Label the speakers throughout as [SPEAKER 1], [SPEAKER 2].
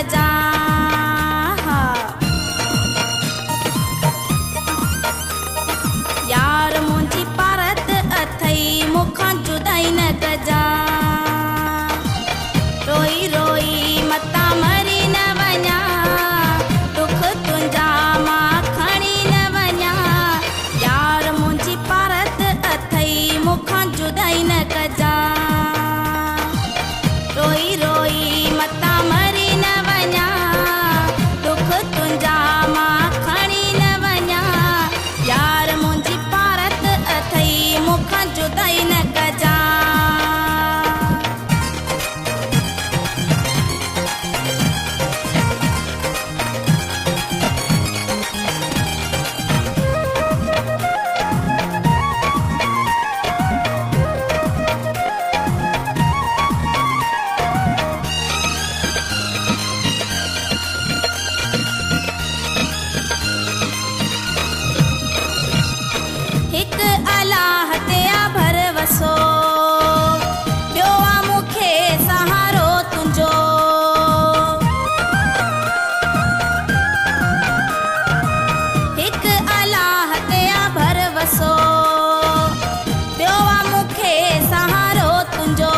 [SPEAKER 1] कजा। यार मुंहिंजी पारत अथई मूंखां जुदाई न कजा। रोई रोई मतां मरी न वञा, दुख तुंहिंजा मां खणी न वञा। यार मुंहिंजी पारत अथई मूंखां जुदाई न कजा। रोई रोई मतां मरी न वञा, दुख तुंहिंजा मां खणी न वञा। यार मुंहिंजी पारत अथई मूंखां जुदाई न कजा। हिक अलाह ते आ भरवसो, ॿियो आ मूंखे सहारो तुंहिंजो। हिक अलाह ते आ भरवसो, ॿियो आ मूंखे सहारो तुंहिंजो।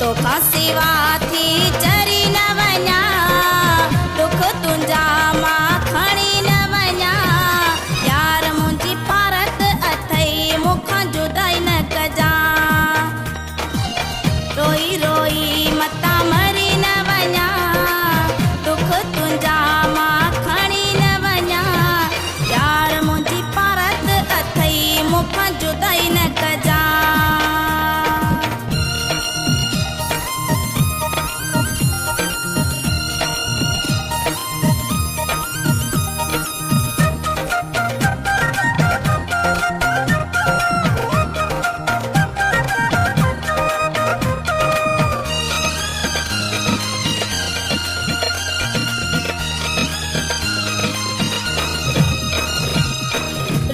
[SPEAKER 1] तोखां सिवा थी चरी न वञा, दुख तुंहिंजा मां खणी न वञा। यार मुंहिंजी पारत अथई मूंखां जुदाई न कजा। रोई रोई मतां मरी न वञा, दुख तुंहिंजा मां खणी न वञा। यार मुंहिंजी पारत अथई मूंखां जुदाई न कजा।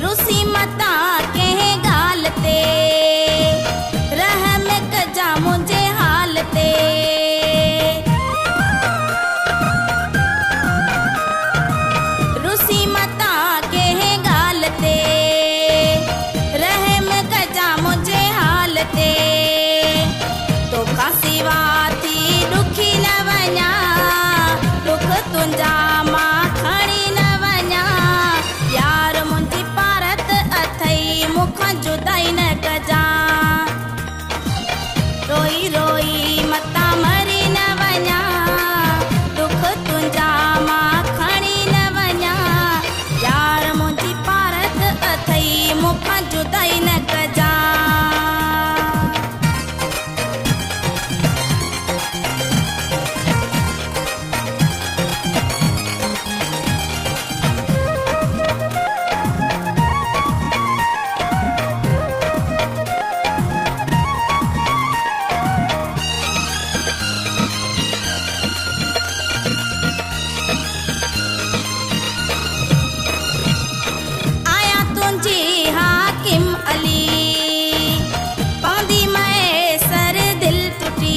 [SPEAKER 1] रुसी मतां कंहिं ॻाल्हि ते, रहम कजा मुंहिंजे हाल ते। रुसी मतां कंहिं ॻाल्हि ते, रहम कजा मुंहिंजे हाल ते। तोखां सिवा थी ॾुखी न वञा, दुख तुंहिंजा मां खणी न वञा। यार मुंहिंजी पारत अथई मूंखां जुदाई न कजा। रोई रोई मतां मरी न वञा, दुख तुंहिंजा मां खणी न वञा। यार मुंहिंजी पारत अथई मूंखां जुदाई न कजा। आया तुंहिंजी हाकिम अली, पवंदी मैसर दिल टुटी।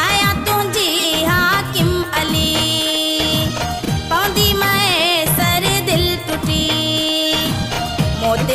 [SPEAKER 1] आया तुंहिंजी हाकिम अली, पवंदी मैसर दिल टुटी। मौत